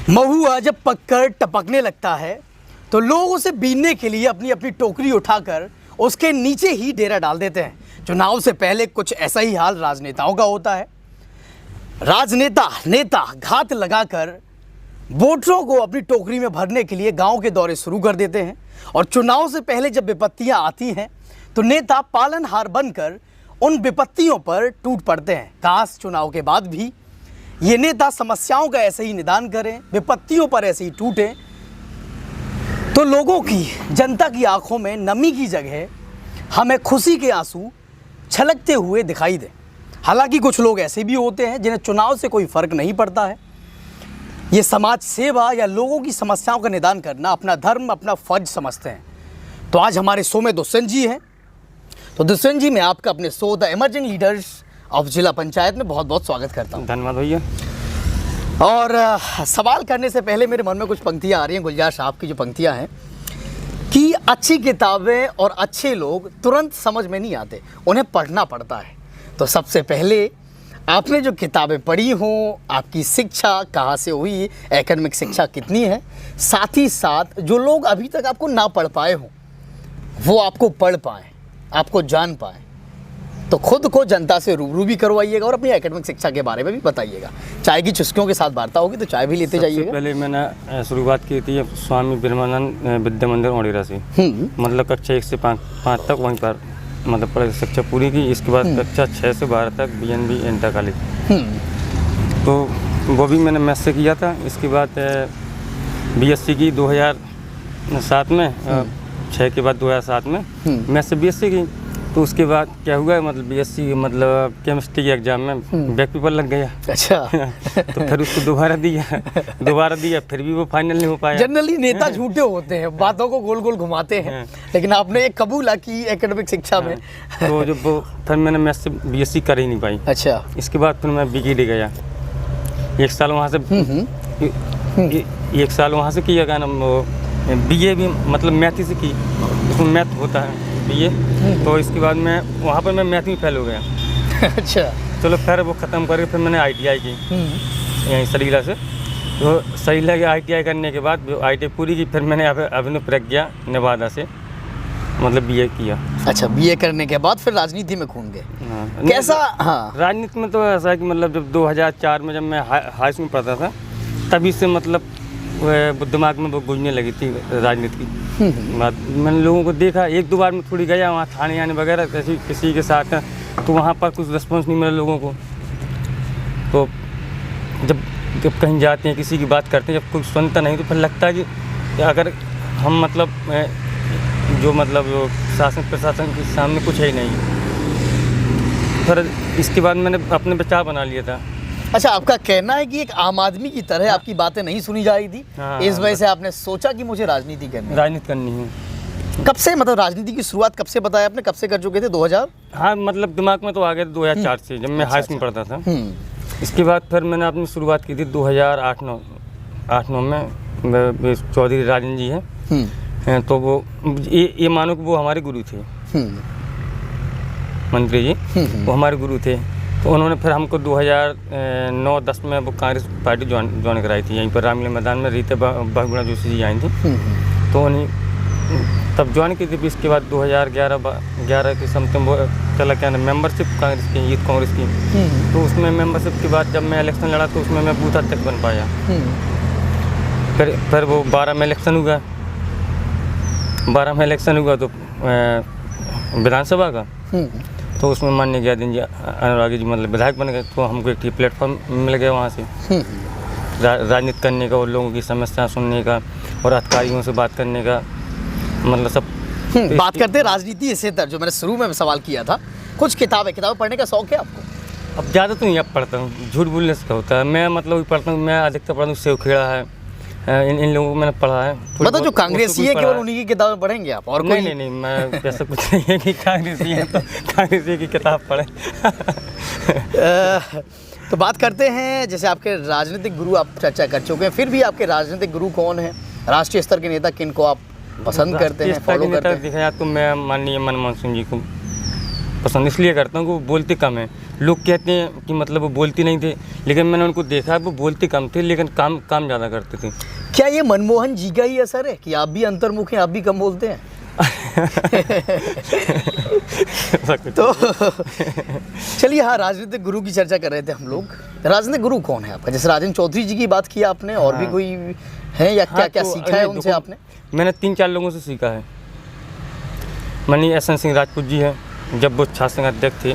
महुआ जब पककर टपकने लगता है तो लोग उसे बीनने के लिए अपनी अपनी टोकरी उठाकर उसके नीचे ही डेरा डाल देते हैं। चुनाव से पहले कुछ ऐसा ही हाल राजनेताओं का होता है। नेता घात लगाकर वोटरों को अपनी टोकरी में भरने के लिए गांव के दौरे शुरू कर देते हैं और चुनाव से पहले जब विपत्तियां आती हैं तो नेता पालनहार बनकर उन विपत्तियों पर टूट पड़ते हैं। काश चुनाव के बाद भी ये नेता समस्याओं का ऐसे ही निदान करें, विपत्तियों पर ऐसे ही टूटें, तो लोगों की, जनता की आंखों में नमी की जगह हमें खुशी के आंसू छलकते हुए दिखाई दें। हालांकि कुछ लोग ऐसे भी होते हैं जिन्हें चुनाव से कोई फर्क नहीं पड़ता है। ये समाज सेवा या लोगों की समस्याओं का निदान करना अपना धर्म, अपना फर्ज समझते हैं। तो आज हमारे शो में दुष्यंत जी हैं। तो दुष्यंत जी, मैं आपका अपने show the emerging leaders of जिला पंचायत में बहुत बहुत स्वागत करता हूँ। धन्यवाद भैया। और सवाल करने से पहले मेरे मन में कुछ पंक्तियाँ आ रही हैं, गुलजार साहब की जो पंक्तियाँ हैं कि अच्छी किताबें और अच्छे लोग तुरंत समझ में नहीं आते, उन्हें पढ़ना पड़ता है। तो सबसे पहले आपने जो किताबें पढ़ी हों, आपकी शिक्षा कहाँ से हुई, एकेडमिक शिक्षा कितनी है, साथ ही साथ जो लोग अभी तक आपको ना पढ़ पाए हों वो आपको पढ़ पाएँ, आपको जान पाएँ, तो खुद को जनता से रूबरू भी करवाइएगा और अपनी एकेडमिक शिक्षा के बारे में भी बताइएगा। चाय की चुस्कियों के साथ वार्ता होगी तो चाय भी लेते जाइएगा। पहले मैंने शुरुआत की थी स्वामी ब्रह्मानंद विद्या मंदिर ओडिरा से, मतलब कक्षा 1 से 5 तक वहीं पर मतलब पढ़ाई शिक्षा पूरी की। इसके बाद कक्षा 6 से 12 तक BNB इंटर कॉलेज, तो वो भी मैंने मैथ से किया था। इसके बाद BSc की 2007 में, 6 के बाद 2007 में मैथ से BSc की। तो उसके बाद क्या हुआ, मतलब BSc मतलब केमिस्ट्री के एग्जाम में बैक पेपर लग गया। अच्छा। तो फिर उसको दोबारा दिया, फिर भी वो फाइनल नहीं हो पाया। जनरली नेता झूठे होते हैं, बातों को गोल गोल घुमाते हैं, लेकिन आपने एक कबूला की एकेडमिक शिक्षा में। तो जब वो फिर मैंने मैथ से BSc कर ही नहीं पाई। अच्छा। इसके बाद फिर मैं BKD गया, 1 साल वहाँ से 1 साल वहाँ से किया। क्या नाम, BA भी मतलब मैथ ही से की, उसमें मैथ होता है BA। तो इसके बाद मैं वहाँ पर मैं मैथ में फेल हो गया। अच्छा। चलो फिर वो ख़त्म करके फिर मैंने ITI की यहीं सरीला से। तो सरीला के ITI करने के बाद ITI पूरी की, फिर मैंने अभिनव प्रज्ञा नेवादा से मतलब BA किया। अच्छा, BA करने के बाद फिर राजनीति में घूम गए। हाँ, कैसा? हाँ, राजनीति में तो ऐसा है कि मतलब जब 2004 में जब मैं हाई स्कूल में पढ़ता था तभी से मतलब दिमाग में वो गुजरने लगी थी राजनीति की बात। मैंने लोगों को देखा, 1-2 बार मैं थोड़ी गया वहाँ थाने आने वगैरह किसी के साथ, तो वहाँ पर कुछ रिस्पॉन्स नहीं मिला लोगों को। तो जब कहीं जाते हैं, किसी की बात करते हैं, जब कोई सुनता नहीं तो फिर लगता है कि अगर हम मतलब जो शासन प्रशासन के सामने कुछ है ही नहीं। फिर इसके बाद मैंने अपने बचाव बना लिया था। अच्छा, आपका कहना है कि एक आम आदमी की तरह आपकी बातें नहीं सुनी जा रही थी, इस वजह से आपने सोचा कि मुझे राजनीति करनी है। कब से, मतलब राजनीति की शुरुआत कब से बताया आपने, कब से कर चुके थे? 2000? हाँ, मतलब दिमाग में तो आ गया 2004 से, जब मैं हाई स्कूल में पढ़ता था। इसके बाद फिर मैंने अपनी शुरुआत की थी 2008-9 में। चौधरी राजन जी हैं, तो वो ये मानो कि वो हमारे गुरु थे, मंत्री जी, वो हमारे गुरु थे। तो उन्होंने फिर हमको 2009-10 में वो कांग्रेस पार्टी ज्वाइन कराई थी। यहीं पर रामलीला मैदान में रीते बहुगुणा जोशी जी आई थी, तो उन्हीं तब ज्वाइन की थी। इसके बाद 2011 के समथिंग वो चला क्या ना मेंबरशिप कांग्रेस की, यूथ कांग्रेस की। तो उसमें मेंबरशिप के बाद जब मैं इलेक्शन लड़ा तो उसमें मैं बूथ अध्यक्ष बन पाया। फिर वो 12 में इलेक्शन हुआ तो विधानसभा का, तो उसमें माननीय ज्ञान जी अनुरागी जी मतलब विधायक बन गए। तो हमको एक प्लेटफॉर्म मिल गया वहाँ से राजनीति करने का और लोगों की समस्या सुनने का और अधिकारियों से बात करने का, मतलब सब बात करते हैं राजनीति इसे तर जो मैंने शुरू में सवाल किया था। कुछ किताबें पढ़ने का शौक है आपको? अब ज़्यादा तो नहीं अब पढ़ता हूँ, झूठ बोलने से होता है। मैं मतलब पढ़ता हूँ, मैं अधिकतर पढ़ता हूँ सेव खेड़ा है, इन लोगों को मैंने पढ़ा है। मतलब जो कांग्रेसी है केवल उन्हीं की किताबें पढ़ेंगे आप? और कोई नहीं, मैं ऐसा कुछ नहीं है कि कांग्रेसी है तो कांग्रेसी की किताब पढ़ें। तो बात करते हैं, जैसे आपके राजनीतिक गुरु आप चर्चा कर चुके हैं, फिर भी आपके राजनीतिक गुरु कौन है? राष्ट्रीय स्तर के नेता किनको आप पसंद करते हैं, फॉलो करते हैं? देखा जाए तो मैं माननीय मनमोहन सिंह जी को पसंद इसलिए करता हूँ कि वो बोलते कम हैं। लोग कहते हैं कि मतलब वो बोलती नहीं थे, लेकिन मैंने उनको देखा वो बोलते कम थे लेकिन काम काम ज़्यादा करते थे। क्या ये मनमोहन जी का ही असर है कि आप भी अंतर्मुख हैं, आप भी कम बोलते हैं? तो चलिए, हाँ, राजनीतिक गुरु की चर्चा कर रहे थे हम लोग। राजनीतिक गुरु कौन है आपका? जैसे राजेंद्र चौधरी जी की बात की आपने, और भी कोई है या क्या क्या तो सीखा है उनसे आपने? मैंने 3-4 लोगों से सीखा है। मनी एहसन सिंह राजपूत जी हैं, जब वो छात्र संघ अध्यक्ष थे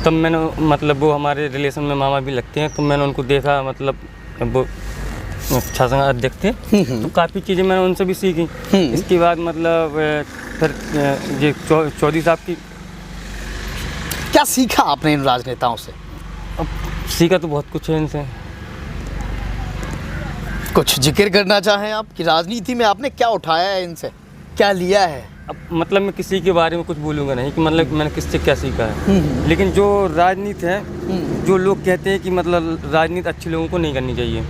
तब मैंने मतलब वो हमारे रिलेशन में मामा भी लगते हैं, तो मैंने उनको देखा, मतलब वो छात्र संघ अध्यक्ष थे तो काफ़ी चीज़ें मैंने उनसे भी सीखी। इसके बाद मतलब फिर ये चौधरी साहब की। क्या सीखा आपने इन राजनेताओं से? अब सीखा तो बहुत कुछ है इनसे। कुछ जिक्र करना चाहें आप कि राजनीति में आपने क्या उठाया है इनसे, क्या लिया है? अब मतलब मैं किसी के बारे में कुछ बोलूँगा नहीं कि मतलब मैंने किससे क्या सीखा है, लेकिन जो राजनीति है, जो लोग कहते हैं कि मतलब राजनीति अच्छे लोगों को नहीं करनी चाहिए,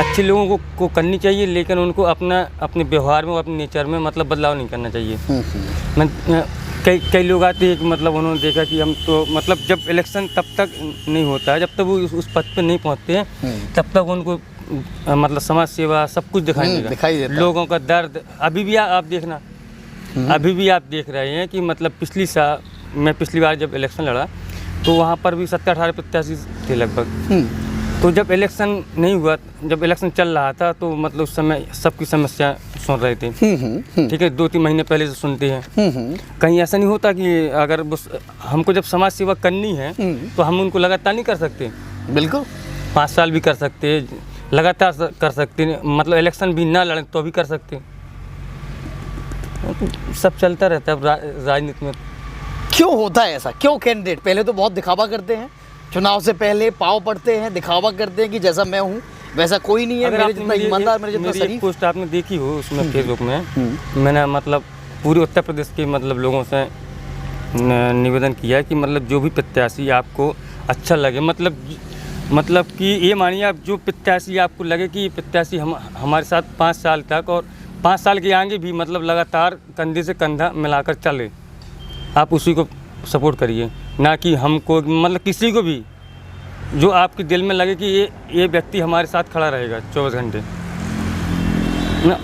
अच्छे लोगों को करनी चाहिए, लेकिन उनको अपने व्यवहार में, अपने नेचर में मतलब बदलाव नहीं करना चाहिए। मैं कई लोग आते हैं कि मतलब उन्होंने देखा कि हम तो मतलब जब इलेक्शन तब तक नहीं होता है, जब तक वो उस पद पर नहीं पहुंचते हैं तब तक उनको मतलब समाज सेवा सब कुछ दिखाई देता, लोगों का दर्द। अभी भी आप देखना, अभी भी आप देख रहे हैं कि मतलब मैं पिछली बार जब इलेक्शन लड़ा तो वहाँ पर भी 17-18 प्रत्याशी थे लगभग। तो जब इलेक्शन नहीं हुआ, जब इलेक्शन चल रहा था तो मतलब उस समय सबकी समस्या सुन रहे थे। ठीक है, 2-3 महीने पहले से सुनते हैं। कहीं ऐसा नहीं होता कि अगर हमको जब समाज सेवा करनी है तो हम उनको लगातार नहीं कर सकते? बिल्कुल, 5 साल भी कर सकते, लगातार कर सकते, मतलब इलेक्शन भी ना लड़ें तो भी कर सकते। सब चलता रहता है राजनीति में। क्यों होता है ऐसा? क्यों कैंडिडेट पहले तो बहुत दिखावा करते हैं, चुनाव से पहले पाव पड़ते हैं, दिखावा करते हैं कि जैसा मैं हूँ वैसा कोई नहीं है, मेरे जितना ईमानदार, मेरे जितना शरीफ। पोस्ट आपने देखी हो उसमें फेसबुक में, मैंने मतलब पूरे उत्तर प्रदेश के मतलब लोगों से निवेदन किया कि मतलब जो भी प्रत्याशी आपको अच्छा लगे, मतलब कि ये मानिए आप जो प्रत्याशी आपको लगे कि ये प्रत्याशी हमारे साथ 5 साल तक और 5 साल के आगे भी मतलब लगातार कंधे से कंधा मिलाकर चले, आप उसी को सपोर्ट करिए, ना कि हमको मतलब किसी को भी जो आपके दिल में लगे कि ये व्यक्ति हमारे साथ खड़ा रहेगा 24 घंटे ना।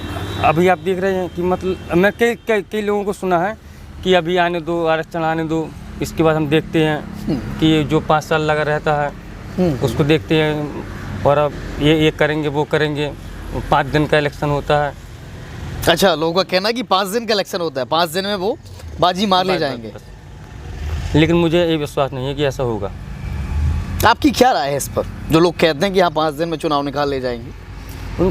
अभी आप देख रहे हैं कि मतलब मैं कई लोगों को सुना है कि अभी आने दो, आरक्षण आने दो, इसके बाद हम देखते हैं कि जो 5 साल लगा रहता है उसको देखते हैं, और अब ये करेंगे वो करेंगे। 5 दिन का इलेक्शन होता है। अच्छा, लोगों का कहना है कि 5 दिन का इलेक्शन होता है, 5 दिन में वो बाजी मार ले जाएंगे, लेकिन मुझे ये विश्वास नहीं है कि ऐसा होगा। आपकी क्या राय है इस पर, जो लोग कहते हैं कि हाँ 5 दिन में चुनाव निकाल ले जाएंगे?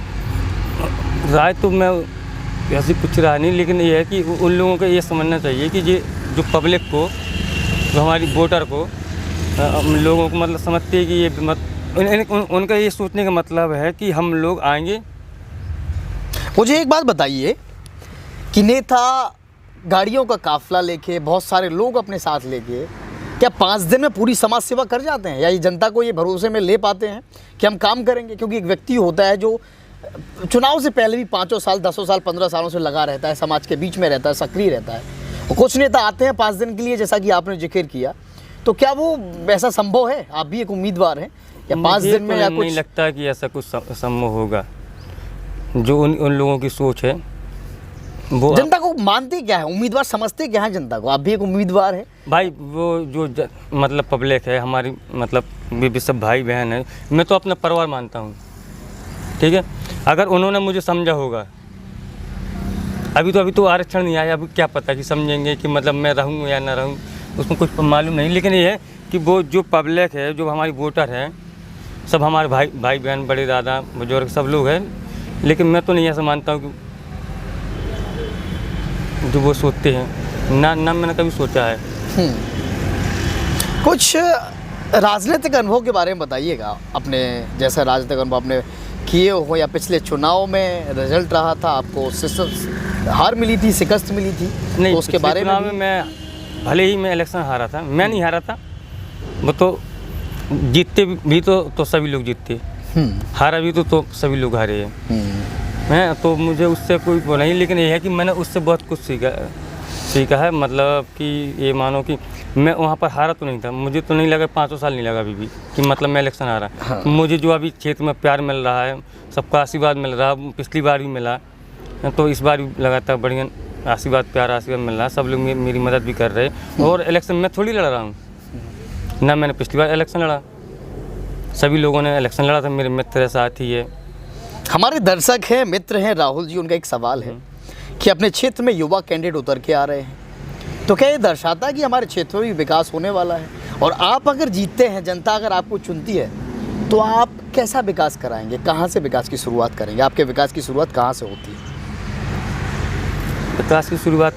राय तो मैं ऐसी कुछ राय नहीं, लेकिन ये है कि उन लोगों को ये समझना चाहिए कि ये जो पब्लिक को, जो हमारी वोटर को, लोगों को मतलब समझते हैं कि ये उनका ये सोचने का मतलब है कि हम लोग आएंगे। मुझे एक बात बताइए कि नेता गाड़ियों का काफिला लेके, बहुत सारे लोग अपने साथ लेके, क्या 5 दिन में पूरी समाज सेवा कर जाते हैं, या ये जनता को ये भरोसे में ले पाते हैं कि हम काम करेंगे? क्योंकि एक व्यक्ति होता है जो चुनाव से पहले भी 5 साल, 10 साल, 15 सालों से लगा रहता है, समाज के बीच में रहता है, सक्रिय रहता है। और कुछ नेता आते हैं 5 दिन के लिए, जैसा कि आपने जिक्र किया, तो क्या वो ऐसा संभव है? आप भी एक उम्मीदवार हैं, या 5 दिन में या कुछ? नहीं लगता कि ऐसा कुछ संभव होगा। जो उन लोगों की सोच है वो जनता को मानते क्या है, उम्मीदवार समझते क्या है जनता को? आप भी एक उम्मीदवार है भाई। वो जो मतलब पब्लिक है हमारी, मतलब भी सब भाई बहन है, मैं तो अपना परिवार मानता हूँ। ठीक है, अगर उन्होंने मुझे समझा होगा, अभी तो आरक्षण नहीं आया, अभी क्या पता कि समझेंगे कि मतलब मैं रहूँ या ना रहूँ, उसमें कुछ मालूम नहीं। लेकिन ये है कि वो जो पब्लिक है, जो हमारी वोटर है, सब हमारे भाई बहन, बड़े दादा बुजुर्ग सब लोग हैं। लेकिन मैं तो नहीं ऐसा मानता हूँ कि जो वो सोचते हैं, ना मैंने कभी सोचा है। कुछ राजनीतिक अनुभव के बारे में बताइएगा, अपने जैसा राजनीतिक अनुभव आपने किए हो, या पिछले चुनाव में रिजल्ट रहा था, आपको हार मिली थी, शिकस्त मिली थी, नहीं तो उसके बारे में मैं भले ही मैं इलेक्शन हारा था, मैं नहीं हारा था, वो तो जीतते भी तो सभी लोग जीतते, हारा भी तो सभी लोग हारे हैं। मैं तो मुझे उससे कोई वो नहीं, लेकिन ये है कि मैंने उससे बहुत कुछ सीखा। सीखा है, मतलब कि ये मानो कि मैं वहाँ पर हारा तो नहीं था, मुझे तो नहीं लगा 5 साल नहीं लगा अभी भी कि मतलब मैं इलेक्शन आ रहा। हाँ। मुझे जो अभी क्षेत्र में प्यार मिल रहा है, सबका आशीर्वाद मिल रहा है, पिछली बार भी मिला तो इस बार भी लगातार बढ़िया आशीर्वाद, प्यार आशीर्वाद मिल रहा है। सब लोग मेरी मदद भी कर रहे हैं। और इलेक्शन मैं थोड़ी लड़ रहा हूँ ना, मैंने पिछली बार इलेक्शन लड़ा, सभी लोगों ने इलेक्शन लड़ा था, मेरे मित्र साथी है। हमारे दर्शक हैं, मित्र हैं राहुल जी, उनका एक सवाल है कि अपने क्षेत्र में युवा कैंडिडेट उतर के आ रहे हैं, तो क्या ये दर्शाता है कि हमारे क्षेत्र में भी विकास होने वाला है? और आप अगर जीतते हैं, जनता अगर आपको चुनती है, तो आप कैसा विकास कराएंगे? कहाँ से विकास की शुरुआत करेंगे? आपके विकास की शुरुआत कहाँ से होती है? विकास की शुरुआत,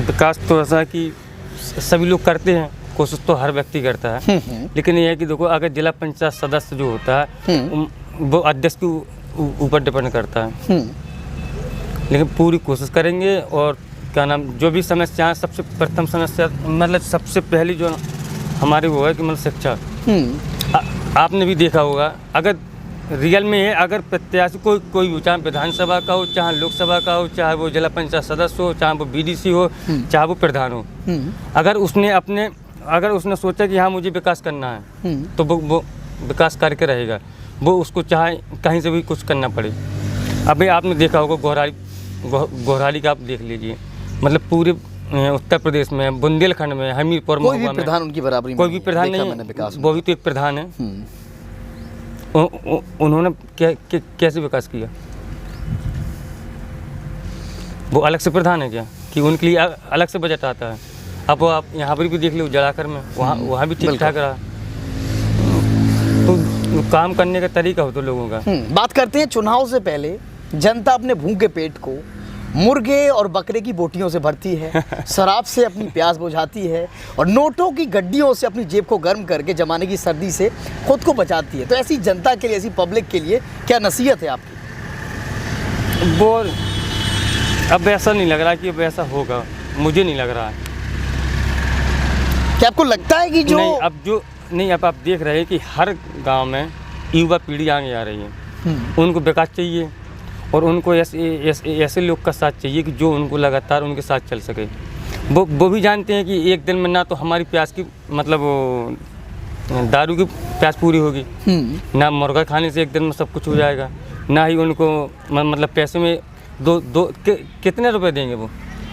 विकास तो ऐसा कि सभी लोग करते हैं, कोशिश तो हर व्यक्ति करता है, लेकिन ये है कि देखो अगर जिला पंचायत सदस्य जो होता है वो अध्यक्ष के ऊपर डिपेंड करता है। लेकिन पूरी कोशिश करेंगे। और क्या नाम, जो भी समस्या है, सबसे प्रथम समस्या मतलब सबसे पहली जो हमारी वो है कि मतलब शिक्षा। आपने भी देखा होगा, अगर रियल में है, अगर प्रत्याशी कोई भी, चाहे विधानसभा का हो, चाहे लोकसभा का हो, चाहे वो जिला पंचायत सदस्य हो, चाहे वो बीडीसी हो, चाहे वो प्रधान हो, अगर उसने सोचा कि हाँ मुझे विकास करना है, तो वो विकास करके रहेगा। वो उसको चाहे कहीं से भी कुछ करना पड़े। अभी आपने देखा होगा गोहराली का आप देख लीजिए, मतलब पूरे उत्तर प्रदेश में, बुंदेलखंड में, हमीरपुर में, कोई भी प्रधान उनकी बराबरी कोई भी प्रधान नहीं, वो भी तो एक प्रधान है। उन्होंने कैसे विकास किया? वो अलग से प्रधान है क्या कि उनके लिए अलग से बजट आता है? अब आप यहाँ पर भी देख लो, जलाकर में वहाँ भी ठीक ठाक रहा। तो काम करने का तरीका हो तो लोगों का। बात करते हैं चुनाव से पहले जनता अपने भूखे पेट को मुर्गे और बकरे की बोटियों से भरती है, शराब से अपनी प्यास बुझाती है और नोटों की गड्डियों से अपनी जेब को गर्म करके जमाने की सर्दी से खुद को बचाती है। तो ऐसी जनता के लिए, ऐसी पब्लिक के लिए क्या नसीहत है आपकी? वो अब ऐसा नहीं लग रहा कि अब ऐसा होगा, मुझे नहीं लग रहा है। क्या आपको लगता है कि अब आप देख रहे हैं कि हर गांव में युवा पीढ़ी आगे आ रही है, उनको विकास चाहिए और उनको ऐसे लोग का साथ चाहिए कि जो उनको लगातार उनके साथ चल सके। वो भी जानते हैं कि एक दिन में ना तो हमारी प्यास की मतलब दारू की प्यास पूरी होगी, ना मुर्गा खाने से एक दिन में सब कुछ हो जाएगा, ना ही उनको मतलब पैसे में कितने रुपए देंगे वो,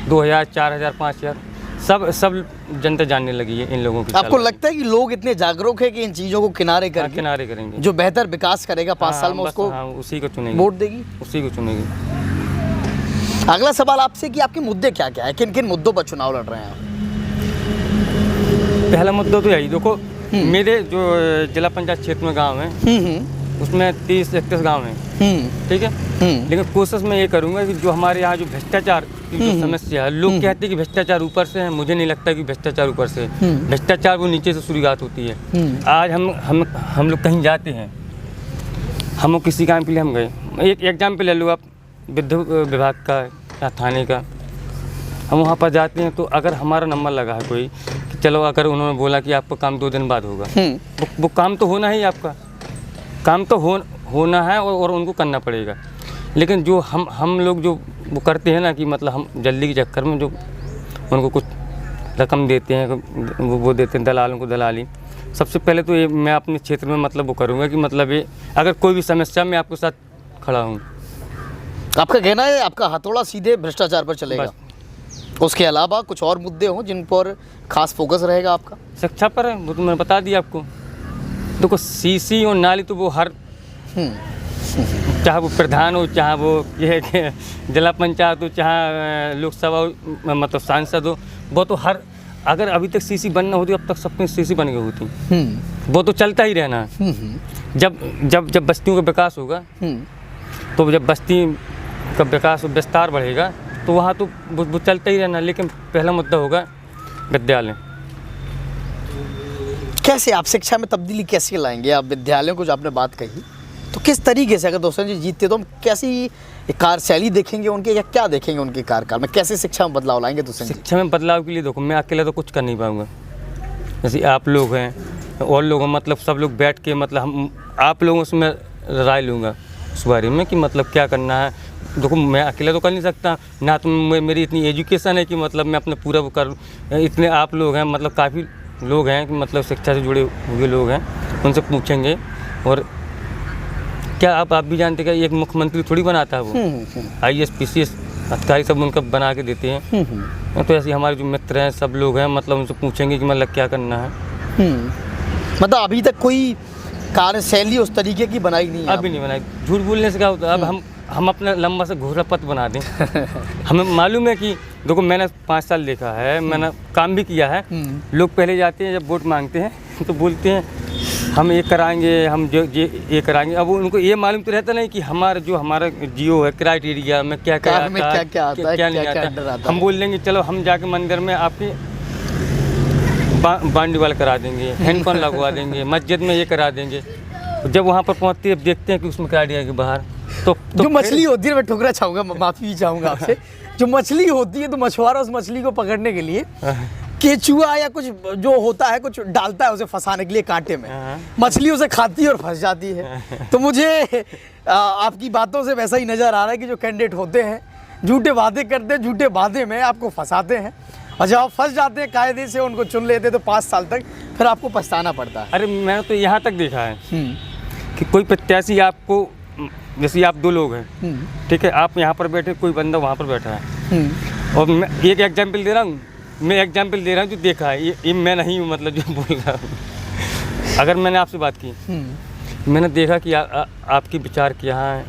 2000, 4000, 5000, सब जनता जानने लगी है इन लोगों की। आपको लगता है कि लोग इतने जागरूक है कि इन चीज़ों को किनारे करेंगे? जो बेहतर विकास करेगा 5 साल में उसको उसी को चुनेगी, वोट देगी, उसी को चुनेगी। अगला सवाल आपसे कि आपके मुद्दे क्या क्या है, किन किन मुद्दों पर चुनाव लड़ रहे हैं आप? पहला मुद्दा तो यही, देखो मेरे जो जिला पंचायत क्षेत्र में गाँव है उसमें 30-31 गाँव हैं, ठीक है। लेकिन कोशिश मैं ये करूँगा कि जो हमारे यहाँ जो भ्रष्टाचार की जो समस्या है, लोग कहते हैं कि भ्रष्टाचार ऊपर से है, मुझे नहीं लगता कि भ्रष्टाचार ऊपर से है। भ्रष्टाचार वो नीचे से शुरुआत होती है। आज हम लोग कहीं जाते हैं, हम किसी काम के लिए हम गए, एक एग्जाम्पल ले लो आप, विद्युत विभाग का या थाने का, हम वहाँ पर जाते हैं तो अगर हमारा नंबर लगा है कोई कि चलो, अगर उन्होंने बोला कि आपका काम 2 दिन बाद होगा, वो काम तो होना ही, आपका काम तो होना है और उनको करना पड़ेगा। लेकिन जो हम लोग जो वो करते हैं ना कि मतलब हम जल्दी के चक्कर में जो उनको कुछ रकम देते हैं, वो देते हैं दलालों को दलाली। सबसे पहले तो ये मैं अपने क्षेत्र में मतलब वो करूँगा कि मतलब ये अगर कोई भी समस्या में आपके साथ खड़ा हूँ। आपका कहना है आपका हथौड़ा सीधे भ्रष्टाचार पर चलेगा, उसके अलावा कुछ और मुद्दे हों जिन पर खास फोकस रहेगा आपका? शिक्षा पर है, वो तो मैंने बता दिया आपको। देखो सीसी और नाली तो वो हर चाहे वो प्रधान हो, चाहे वो ये जिला पंचायत हो, चाहे लोकसभा हो, मतलब सांसद हो, वो तो हर, अगर अभी तक सीसी बनना होती अब तक सब सीसी बन गई होती। वो तो चलता ही रहना है। जब बस्तियों का विकास होगा, तो जब बस्ती का विकास और विस्तार बढ़ेगा तो वहाँ तो वो चलता ही रहना। लेकिन पहला मुद्दा होगा विद्यालय। कैसे आप शिक्षा में तब्दीली कैसे लाएंगे? आप विद्यालयों को जो आपने बात कही, तो किस तरीके से अगर दोस्तों जी जीतते तो हम कैसी कार्यशैली देखेंगे उनके, या क्या देखेंगे उनके कार्यकाल में? कैसे शिक्षा में बदलाव लाएंगे? तो शिक्षा में बदलाव के लिए देखो, मैं अकेला तो कुछ कर नहीं पाऊँगा। जैसे आप लोग हैं और लोग, मतलब सब लोग बैठ के, मतलब हम आप लोगों से मैं राय लूँगा उस बारे में कि मतलब क्या करना है। देखो मैं अकेला तो कर नहीं सकता ना, तो मेरी इतनी एजुकेशन है कि मतलब मैं अपना पूरा वो कर, इतने आप लोग हैं मतलब काफ़ी लोग हैं कि मतलब शिक्षा से जुड़े हुए लोग हैं, उनसे पूछेंगे। और क्या आप भी जानते हैं कि एक मुख्यमंत्री थोड़ी बनाता है वो, IAS PCS अधिकारी सब उनका बना के देते हैं। तो ऐसे हमारे जो मित्र हैं सब लोग हैं मतलब उनसे पूछेंगे कि मतलब क्या करना है। मतलब अभी तक कोई कार्यशैली उस तरीके की बनाई नहीं है? अभी नहीं बनाई। झूठ बोलने से क्या होता है, अब हम अपना लंबा सा घोड़ा पथ बना दें। हमें मालूम है कि देखो मैंने 5 साल देखा है, मैंने काम भी किया है। लोग पहले जाते हैं जब वोट मांगते हैं तो बोलते हैं हम ये कराएंगे, हम जो ये कराएंगे। अब उनको ये मालूम तो रहता नहीं कि हमारा जियो है क्राइटेरिया में क्या क्या में क्या आता है, क्या नहीं आता। हम बोल देंगे चलो हम जाके मंदिर में आपकी बांडी वाल करा देंगे, हैंडपंप लगवा देंगे, मस्जिद में ये करा देंगे। जब वहाँ पर पहुँचते हैं देखते हैं कि उसमें क्या दिया कि बाहर तो जो मछली होती है, मैं ठुकरा चाहूँगा, माफ़ी भी चाहूँगा आपसे, जो मछली होती है तो मछुआरा उस मछली को पकड़ने के लिए केचुआ या कुछ जो होता है कुछ डालता है उसे फंसाने के लिए कांटे में, मछली उसे खाती है और फंस जाती है। तो मुझे आपकी बातों से वैसा ही नज़र आ रहा है कि जो कैंडिडेट होते हैं झूठे वादे करते हैं, झूठे वादे में आपको फंसाते हैं, और जब आप फंस जाते हैं कायदे से उनको चुन लेते हैं तो 5 साल तक फिर आपको पछताना पड़ता है। अरे मैंने तो यहाँ तक देखा है कि कोई प्रत्याशी आपको, जैसे आप 2 लोग हैं, ठीक है, आप यहाँ पर बैठे, कोई बंदा वहाँ पर बैठा है, और मैं एक एग्जाम्पल दे रहा हूँ, जो देखा है, ये मैं नहीं हूँ मतलब जो बोल रहा हूँ। अगर मैंने आपसे बात की, मैंने देखा कि आपकी विचार क्या है,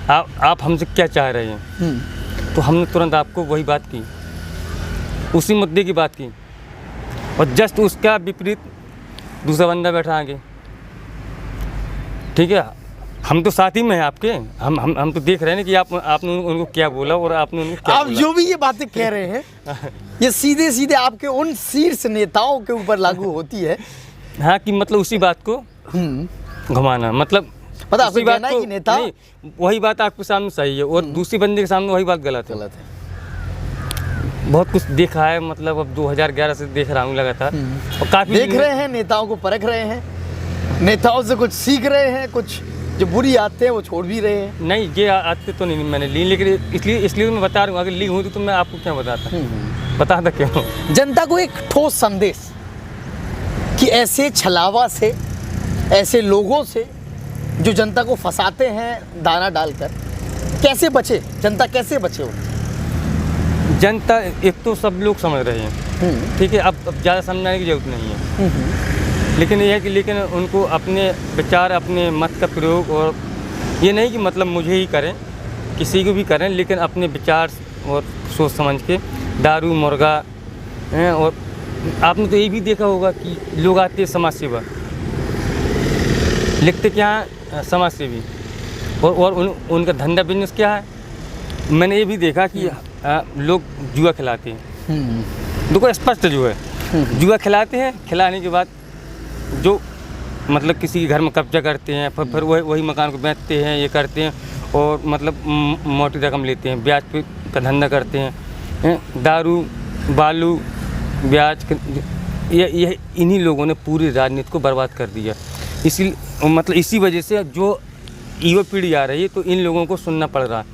आप हमसे क्या चाह रहे हैं, तो हमने तुरंत आपको वही बात की, उसी मुद्दे की बात की, और जस्ट उसका विपरीत दूसरा बंदा बैठा आगे, ठीक है। हम तो साथ ही में हैं आपके, हम तो देख रहे हैं कि आपने उनको क्या बोला और आपने उनको क्या बोला। जो भी ये बातें कह रहे हैं ये सीधे सीधे आपके उन शीर्ष नेताओं के ऊपर लागू होती है। हाँ, कि मतलब उसी बात को घुमाना, मतलब उसी बात को, नेता नहीं, वही बात आपके सामने सही है और दूसरी बंदे के सामने वही बात गलत है। बहुत कुछ देखा है, मतलब अब 2011 से देख रहा हूँ लगातार, और काफ़ी देख रहे हैं, नेताओं को परख रहे हैं, नेताओं से कुछ सीख रहे हैं, कुछ जो बुरी आते हैं वो छोड़ भी रहे हैं। नहीं, ये आते तो नहीं मैंने ली, लेकिन इसलिए मैं बता रहा हूँ, अगर ली होती तो मैं आपको क्या बताता क्यों। जनता को एक ठोस संदेश कि ऐसे छलावा से, ऐसे लोगों से जो जनता को फंसाते हैं दाना डालकर, कैसे बचे जनता, कैसे बचे वो? जनता एक तो सब लोग समझ रहे हैं, ठीक है, अब ज़्यादा समझाने की जरूरत नहीं है, लेकिन ये है कि लेकिन उनको अपने विचार, अपने मत का प्रयोग, और ये नहीं कि मतलब मुझे ही करें, किसी को भी करें, लेकिन अपने विचार और सोच समझ के दारू मुर्गा हैं। और आपने तो ये भी देखा होगा कि लोग आते हैं समाज सेवा, लिखते क्या है समाज सेवी, और उनका धंधा बिजनेस क्या है। मैंने ये भी देखा कि लोग जुआ खिलाते हैं, देखो स्पष्ट जो है, जुआ खिलाते हैं, खिलाने के बाद जो मतलब किसी के घर में कब्जा करते हैं, फिर वही मकान को बेचते हैं, ये करते हैं, और मतलब मोटी रकम लेते हैं, ब्याज पे का धंधा करते हैं, दारू बालू ब्याज, ये इन्हीं लोगों ने पूरी राजनीति को बर्बाद कर दिया। इसी वजह से जो युवा पीढ़ी आ रही है तो इन लोगों को सुनना पड़ रहा है।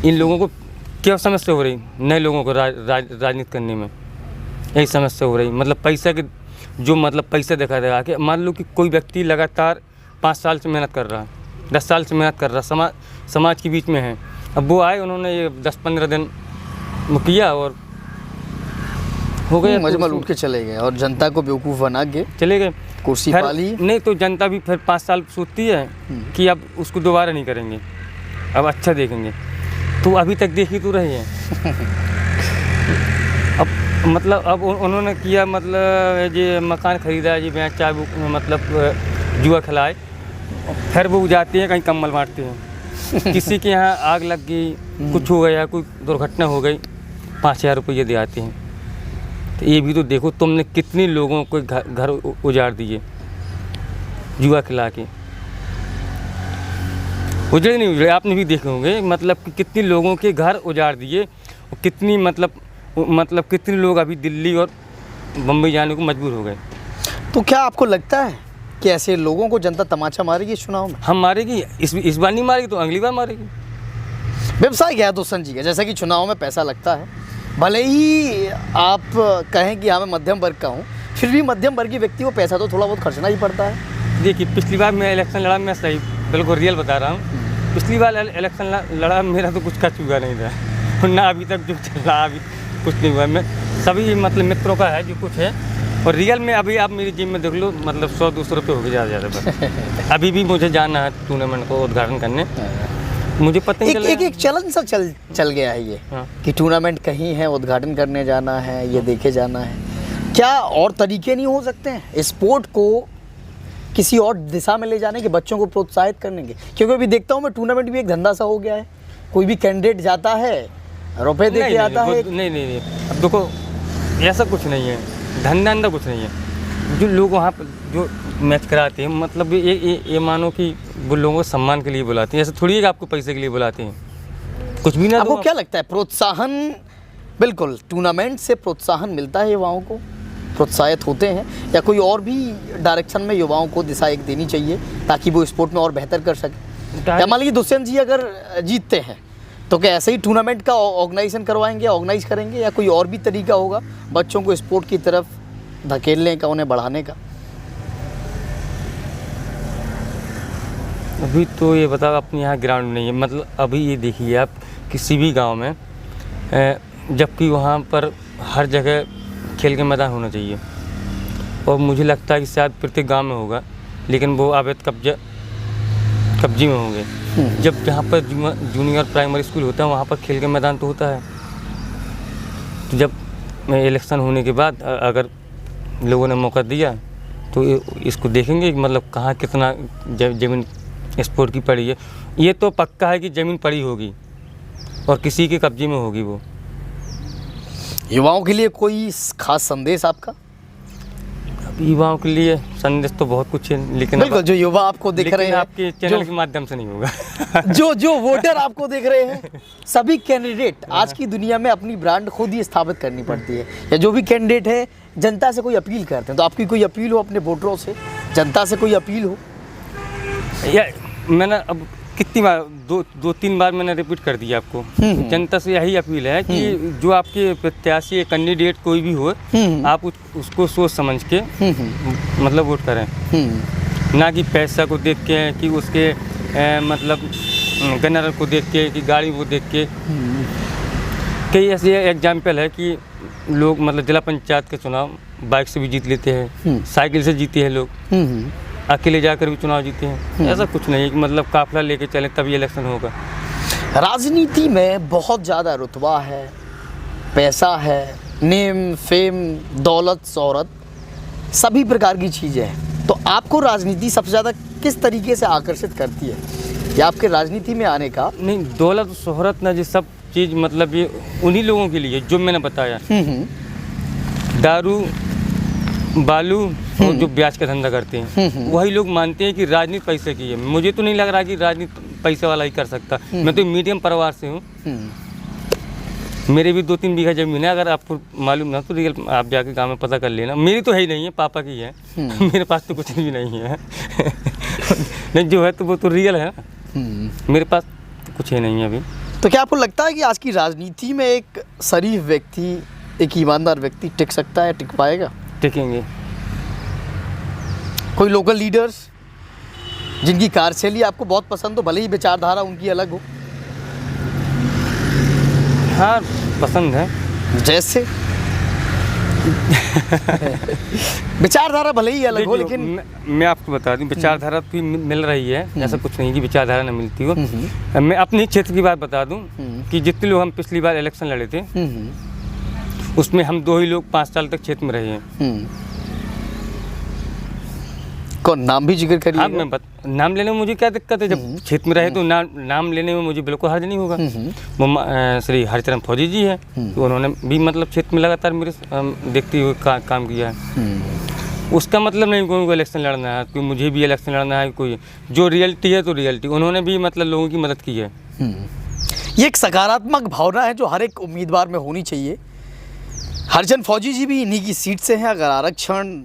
इन लोगों को क्या समस्या हो रही, नए लोगों को राजनीति करने में यही समस्या हो रही, मतलब पैसा के जो मतलब पैसा दिखा देगा कि मान लो कि कोई व्यक्ति लगातार 5 साल से मेहनत कर रहा है, 10 साल से मेहनत कर रहा है, समाज के बीच में है, अब वो आए, उन्होंने ये 10-15 दिन किया और हो गया, मजमल उठ के चले गए और जनता को बेवकूफ़ बना के चले गए, कुर्सी पा ली। नहीं तो जनता भी फिर 5 साल सोचती है कि अब उसको दोबारा नहीं करेंगे, अब अच्छा देखेंगे, तो अभी तक देख ही तो रहे हैं। अब मतलब अब उन्होंने किया, मतलब ये मकान ख़रीदा, ये बेच चाबू, मतलब जुआ खिलाए, फिर वो जाते हैं कहीं कम्बल बांटते हैं। किसी के यहाँ आग लग गई, कुछ हो गया, कोई दुर्घटना हो गई, 5,000 रुपये दे आते हैं। तो ये भी तो देखो, तुमने कितने लोगों को घर उजाड़ दिए जुआ खिला के। उजड़े नहीं उजड़े, आपने भी देखे होंगे, मतलब कि कितने लोगों के घर उजाड़ दिए, और कितनी मतलब कितने लोग अभी दिल्ली और बम्बई जाने को मजबूर हो गए। तो क्या आपको लगता है कि ऐसे लोगों को जनता तमाचा मारेगी चुनाव में? हम मारेगी, इस बार नहीं मारेगी तो अगली बार मारेगी। व्यवसाय क्या है दोस्तन जी का, जैसा कि चुनाव में पैसा लगता है, भले ही आप कहें कि हाँ मैं मध्यम वर्ग का हूँ, फिर भी मध्यम वर्गीय व्यक्ति को पैसा तो थोड़ा बहुत खर्चना ही पड़ता है। देखिए पिछली बार मैं इलेक्शन लड़ा, मैं सही बिल्कुल रियल बता रहा हूँ, पिछली बार इलेक्शन लड़ा मेरा तो कुछ खर्च हुआ नहीं था, और ना अभी तक जो चल रहा अभी कुछ नहीं हुआ। मैं सभी मतलब मित्रों का है जो कुछ है, और रियल में अभी आप मेरी जिम में देख लो मतलब 100-200 रुपये हो गए ज़्यादा बस। अभी भी मुझे जाना है टूर्नामेंट को उद्घाटन करने, मुझे पता नहीं एक चलन सा चल गया है ये, हाँ। कि टूर्नामेंट कहीं है, उद्घाटन करने जाना है, ये देखे जाना है। क्या और तरीके नहीं हो सकते हैं स्पोर्ट को किसी और दिशा में ले जाने के, बच्चों को प्रोत्साहित करने के? क्योंकि अभी देखता हूँ मैं टूर्नामेंट भी एक धंधा सा हो गया है, कोई भी कैंडिडेट जाता है रुपए दे के आता है। नहीं, अब देखो ऐसा कुछ नहीं है, धंधा कुछ नहीं है। जो लोग वहाँ पर जो मैच कराते हैं मतलब ये मानो कि वो लोगों को सम्मान के लिए बुलाते हैं, ऐसा थोड़ी है कि आपको पैसे के लिए बुलाते हैं, कुछ भी ना। आपको क्या लगता है प्रोत्साहन, बिल्कुल टूर्नामेंट से प्रोत्साहन मिलता है, युवाओं को प्रोत्साहित होते हैं, या कोई और भी डायरेक्शन में युवाओं को दिशा एक देनी चाहिए ताकि वो स्पोर्ट में और बेहतर कर सके? या मान लीजिए दुष्यंत जी अगर जीतते हैं तो क्या ऐसे ही टूर्नामेंट का ऑर्गेनाइज करेंगे, या कोई और भी तरीका होगा बच्चों को स्पोर्ट की तरफ धकेलने का, उन्हें बढ़ाने का? अभी तो ये बताओ अपने यहाँ ग्राउंड नहीं है, मतलब अभी ये देखिए आप किसी भी गांव में, जबकि वहाँ पर हर जगह खेल के मैदान होना चाहिए, और मुझे लगता है कि शायद प्रत्येक गांव में होगा, लेकिन वो अवैध कब्जे में होंगे। जब जहाँ पर जूनियर प्राइमरी स्कूल होता है वहाँ पर खेल के मैदान तो होता है, तो जब इलेक्शन होने के बाद अगर लोगों ने मौका दिया तो इसको देखेंगे कि मतलब कहाँ कितना ज़मीन स्पोर्ट की पड़ी है। ये तो पक्का है कि ज़मीन पड़ी होगी और किसी के कब्जे में होगी वो। युवाओं के लिए कोई खास संदेश आपका? युवाओं के लिए संदेश तो बहुत कुछ है, लेकिन बिल्कुल जो युवा आपको देख रहे हैं, आपके चैनल के माध्यम से नहीं होगा। जो वोटर आपको देख रहे हैं, सभी कैंडिडेट आज की दुनिया में अपनी ब्रांड खुद ही स्थापित करनी पड़ती है, या जो भी कैंडिडेट है जनता से कोई अपील करते हैं, तो आपकी कोई अपील हो अपने वोटरों से, जनता से कोई अपील हो? या मैंने अब कितनी बार दो तीन बार मैंने रिपीट कर दिया आपको, जनता से यही अपील है कि जो आपके प्रत्याशी कैंडिडेट कोई भी हो, आप उसको सोच समझ के मतलब वोट करें, ना कि पैसा को देख के, कि उसके मतलब गनर को देख के, कि गाड़ी को देख के। कई ऐसे एग्जाम्पल है कि लोग मतलब जिला पंचायत के चुनाव बाइक से भी जीत लेते हैं, साइकिल से जीते हैं लोग, अकेले जाकर भी चुनाव जीते हैं। ऐसा कुछ नहीं कि मतलब काफिला लेके चले तभी इलेक्शन होगा। राजनीति में बहुत ज़्यादा रुतबा है, पैसा है, नेम फेम, दौलत शोहरत, सभी प्रकार की चीज़ें हैं। तो आपको राजनीति सबसे ज़्यादा किस तरीके से आकर्षित करती है, या आपके राजनीति में आने का? नहीं, दौलत शोहरत ना, ये सब चीज़ मतलब ये उन्हीं लोगों के लिए जो मैंने बताया, दारू बालू और जो ब्याज का धंधा करते हैं, वही लोग मानते हैं कि राजनीति पैसे की है। मुझे तो नहीं लग रहा कि राजनीति पैसे वाला ही कर सकता। मैं तो मीडियम परिवार से हूँ, मेरे भी 2-3 बीघा जमीन है, अगर आपको मालूम ना तो रियल आप जाके गांव में पता कर लेना। मेरी तो है ही नहीं है, पापा की है। मेरे पास तो कुछ भी नहीं है। नहीं, जो है तो वो तो रियल है, मेरे पास तो कुछ ही नहीं है अभी। तो क्या आपको लगता है कि आज की राजनीति में एक शरीफ व्यक्ति, एक ईमानदार व्यक्ति टिक सकता है, टिक पाएगा? टिकेंगे। कोई लोकल लीडर्स जिनकी कार्यशैली आपको बहुत पसंद हो, भले ही विचारधारा उनकी अलग हो? हाँ, पसंद है। जैसे विचारधारा भले ही अलग हो, लेकिन मैं आपको बता दूं, विचारधारा तो मिल रही है, ऐसा कुछ नहीं कि विचारधारा न मिलती हो। मैं अपने क्षेत्र की बात बता दूं कि जितने लोग हम पिछली बार इलेक्शन लड़े थे, उसमें हम 2 ही लोग 5 साल तक क्षेत्र में रहे हैं। कौन, नाम भी जिक्र करिए? हाँ, नाम लेने में मुझे क्या दिक्कत है, जब क्षेत्र में रहे तो नाम लेने में मुझे बिल्कुल हर्ज नहीं होगा। वो श्री हरिचरण फौजी जी हैं, तो उन्होंने भी मतलब क्षेत्र में लगातार मेरे देखते हुए काम किया है। उसका मतलब नहीं कोई इलेक्शन लड़ना है, कोई मुझे भी इलेक्शन लड़ना है, कोई जो रियलिटी है तो रियलिटी, उन्होंने भी मतलब लोगों की मदद की है। ये एक सकारात्मक भावना है जो हर एक उम्मीदवार में होनी चाहिए। हरिचरण फौजी जी भी इन्हीं की सीट से हैं। अगर आरक्षण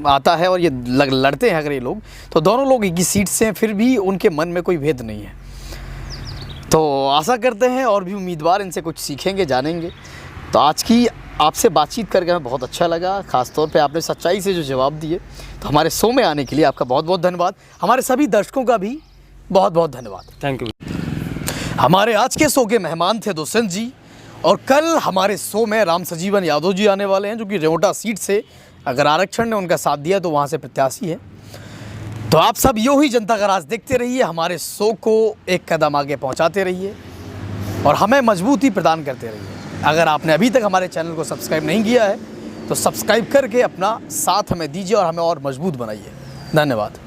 आता है और ये लड़ते हैं अगर ये लोग, तो दोनों लोग एक ही सीट से हैं, फिर भी उनके मन में कोई भेद नहीं है। तो आशा करते हैं और भी उम्मीदवार इनसे कुछ सीखेंगे, जानेंगे। तो आज की आपसे बातचीत करके हमें बहुत अच्छा लगा, ख़ासतौर पे आपने सच्चाई से जो जवाब दिए। तो हमारे शो में आने के लिए आपका बहुत बहुत धन्यवाद। हमारे सभी दर्शकों का भी बहुत बहुत धन्यवाद। Thank you. हमारे आज के शो के मेहमान थे दुष्यंत जी, और कल हमारे शो में राम सजीवन यादव जी आने वाले हैं, जो कि रेवटा सीट से अगर आरक्षण ने उनका साथ दिया तो वहाँ से प्रत्याशी है। तो आप सब यूँ ही जनता का राज देखते रहिए, हमारे शो को एक कदम आगे पहुँचाते रहिए और हमें मजबूती प्रदान करते रहिए। अगर आपने अभी तक हमारे चैनल को सब्सक्राइब नहीं किया है तो सब्सक्राइब करके अपना साथ हमें दीजिए और हमें और मजबूत बनाइए। धन्यवाद।